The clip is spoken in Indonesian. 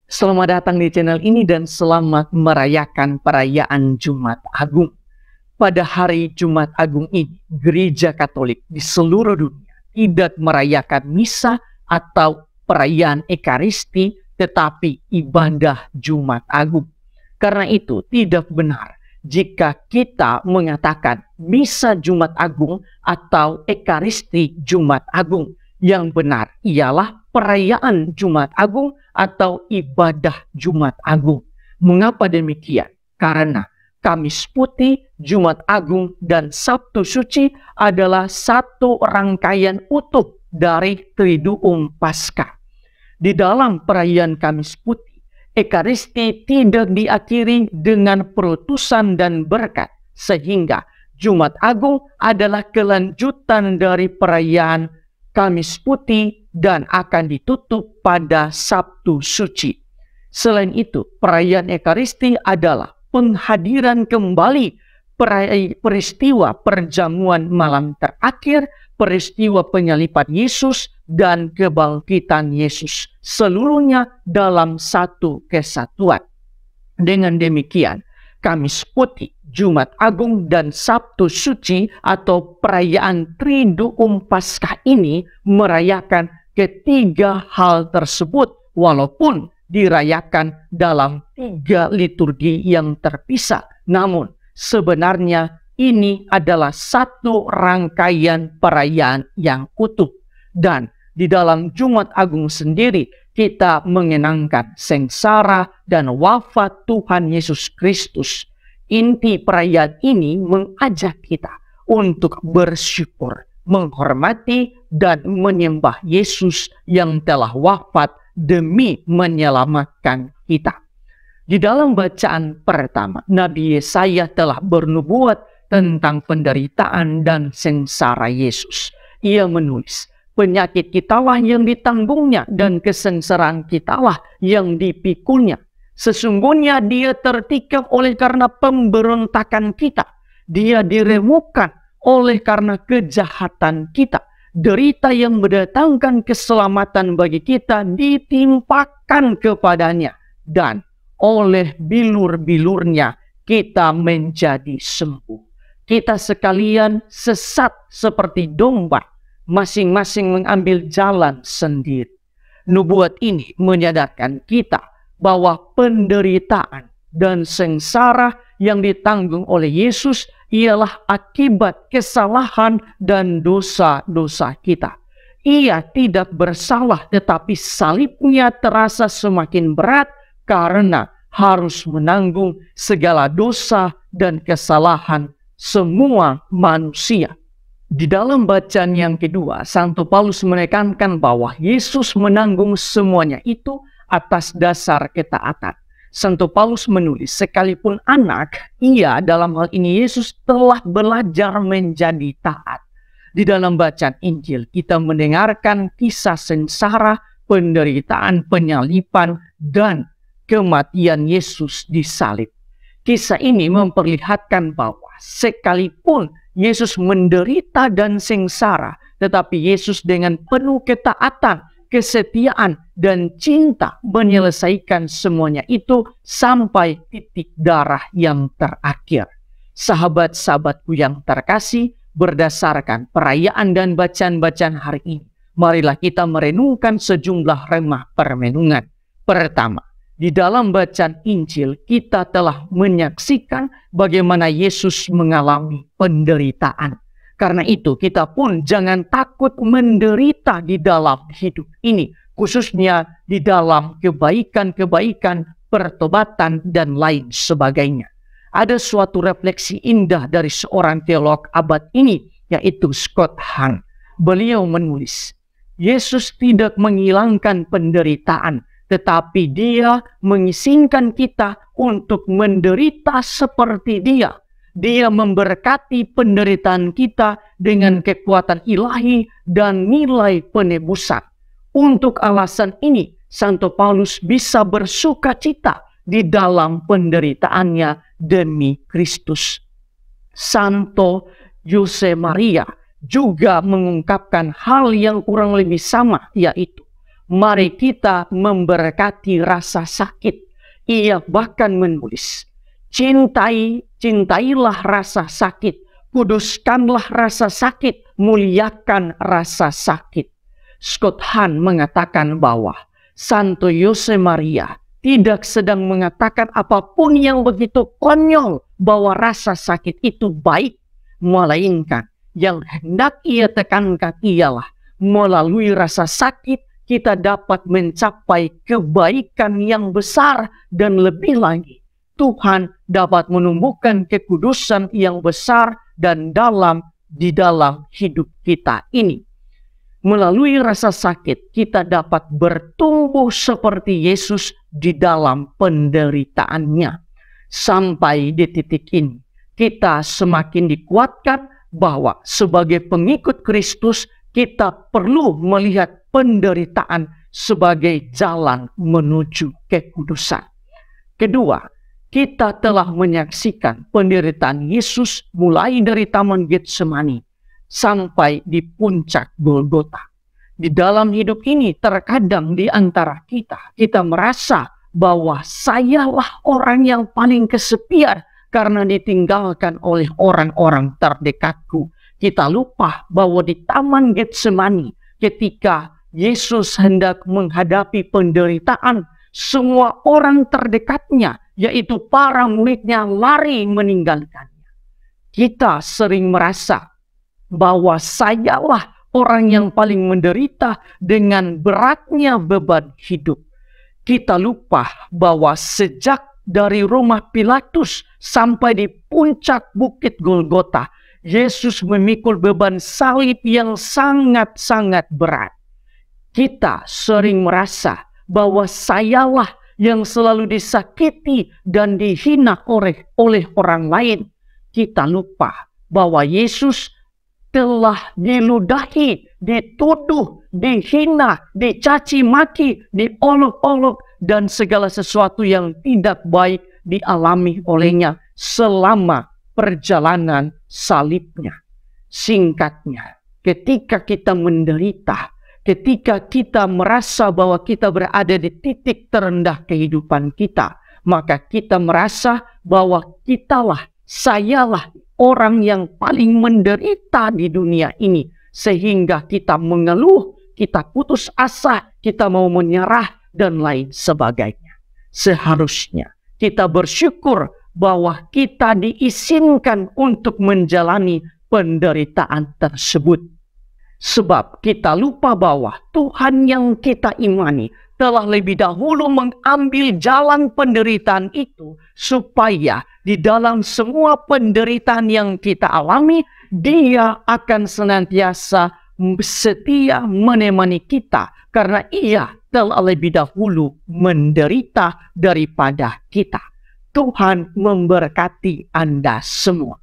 Selamat datang di channel ini dan selamat merayakan perayaan Jumat Agung. Pada hari Jumat Agung ini, Gereja Katolik di seluruh dunia tidak merayakan misa atau perayaan Ekaristi, tetapi ibadah Jumat Agung. Karena itu tidak benar jika kita mengatakan misa Jumat Agung atau Ekaristi Jumat Agung. Yang benar ialah perayaan Jumat Agung atau ibadah Jumat Agung. Mengapa demikian? Karena Kamis Putih, Jumat Agung, dan Sabtu Suci adalah satu rangkaian utuh dari Triduum Paskah. Di dalam perayaan Kamis Putih, Ekaristi tidak diakhiri dengan perutusan dan berkat, sehingga Jumat Agung adalah kelanjutan dari perayaan Kamis Putih dan akan ditutup pada Sabtu Suci. Selain itu, perayaan Ekaristi adalah penghadiran kembali peristiwa perjamuan malam terakhir, peristiwa penyaliban Yesus, dan kebangkitan Yesus. Seluruhnya dalam satu kesatuan. Dengan demikian, Kamis Putih, Jumat Agung, dan Sabtu Suci atau perayaan Triduum Paskah ini merayakan ketiga hal tersebut walaupun dirayakan dalam tiga liturgi yang terpisah. Namun sebenarnya ini adalah satu rangkaian perayaan yang utuh. Dan di dalam Jumat Agung sendiri kita mengenangkan sengsara dan wafat Tuhan Yesus Kristus. Inti perayaan ini mengajak kita untuk bersyukur, menghormati, dan menyembah Yesus yang telah wafat demi menyelamatkan kita. Di dalam bacaan pertama, Nabi Yesaya telah bernubuat tentang penderitaan dan sengsara Yesus. Ia menulis, penyakit kitalah yang ditanggungnya dan kesengsaraan kitalah yang dipikulnya. Sesungguhnya dia tertikam oleh karena pemberontakan kita. Dia diremukkan oleh karena kejahatan kita. Derita yang mendatangkan keselamatan bagi kita ditimpakan kepadanya. Dan oleh bilur-bilurnya kita menjadi sembuh. Kita sekalian sesat seperti domba, masing-masing mengambil jalan sendiri. Nubuat ini menyadarkan kita bahwa penderitaan dan sengsara yang ditanggung oleh Yesus ialah akibat kesalahan dan dosa-dosa kita. Ia tidak bersalah, tetapi salibnya terasa semakin berat karena harus menanggung segala dosa dan kesalahan semua manusia. Di dalam bacaan yang kedua, Santo Paulus menekankan bahwa Yesus menanggung semuanya itu atas dasar ketaatan. Santo Paulus menulis, sekalipun anak, ia dalam hal ini Yesus telah belajar menjadi taat. Di dalam bacaan Injil kita mendengarkan kisah sengsara, penderitaan, penyaliban, dan kematian Yesus di salib. Kisah ini memperlihatkan bahwa sekalipun Yesus menderita dan sengsara, tetapi Yesus dengan penuh ketaatan, kesetiaan, dan cinta menyelesaikan semuanya itu sampai titik darah yang terakhir. Sahabat-sahabatku yang terkasih, berdasarkan perayaan dan bacaan-bacaan hari ini, marilah kita merenungkan sejumlah remah permenungan. Pertama, di dalam bacaan Injil kita telah menyaksikan bagaimana Yesus mengalami penderitaan. Karena itu kita pun jangan takut menderita di dalam hidup ini, khususnya di dalam kebaikan-kebaikan, pertobatan, dan lain sebagainya. Ada suatu refleksi indah dari seorang teolog abad ini, yaitu Scott Hahn. Beliau menulis, Yesus tidak menghilangkan penderitaan, tetapi dia mengizinkan kita untuk menderita seperti dia. Dia memberkati penderitaan kita dengan kekuatan ilahi dan nilai penebusan. Untuk alasan ini, Santo Paulus bisa bersuka cita di dalam penderitaannya demi Kristus. Santo Josemaria juga mengungkapkan hal yang kurang lebih sama, yaitu Mari kita memberkati rasa sakit. Ia bahkan menulis, cintailah rasa sakit, kuduskanlah rasa sakit, muliakan rasa sakit. Scott Hahn mengatakan bahwa Santo Yosemaria tidak sedang mengatakan apapun yang begitu konyol bahwa rasa sakit itu baik, melainkan yang hendak ia tekankan ialah melalui rasa sakit kita dapat mencapai kebaikan yang besar, dan lebih lagi Tuhan dapat menumbuhkan kekudusan yang besar dan dalam di dalam hidup kita ini. Melalui rasa sakit kita dapat bertumbuh seperti Yesus di dalam penderitaannya. Sampai di titik ini kita semakin dikuatkan bahwa sebagai pengikut Kristus kita perlu melihat penderitaan sebagai jalan menuju kekudusan. Kedua, kita telah menyaksikan penderitaan Yesus mulai dari Taman Getsemani sampai di puncak Golgota. Di dalam hidup ini terkadang di antara kita merasa bahwa sayalah orang yang paling kesepian karena ditinggalkan oleh orang-orang terdekatku. Kita lupa bahwa di Taman Getsemani ketika Yesus hendak menghadapi penderitaan, semua orang terdekatnya, yaitu para muridnya, lari meninggalkannya. Kita sering merasa bahwa sayalah orang yang paling menderita dengan beratnya beban hidup. Kita lupa bahwa sejak dari rumah Pilatus sampai di puncak bukit Golgota, Yesus memikul beban salib yang sangat-sangat berat. Kita sering merasa bahwa sayalah yang selalu disakiti dan dihina oleh orang lain. Kita lupa bahwa Yesus telah diludahi, dituduh, dihina, dicaci maki, diolok-olok, dan segala sesuatu yang tidak baik dialami olehnya selama perjalanan salibnya. Singkatnya, ketika kita menderita, ketika kita merasa bahwa kita berada di titik terendah kehidupan kita, maka kita merasa bahwa sayalah orang yang paling menderita di dunia ini. Sehingga kita mengeluh, kita putus asa, kita mau menyerah, dan lain sebagainya. Seharusnya kita bersyukur bahwa kita diizinkan untuk menjalani penderitaan tersebut. Sebab kita lupa bahwa Tuhan yang kita imani telah lebih dahulu mengambil jalan penderitaan itu, supaya di dalam semua penderitaan yang kita alami, Dia akan senantiasa setia menemani kita, karena Ia telah lebih dahulu menderita daripada kita. Tuhan memberkati Anda semua.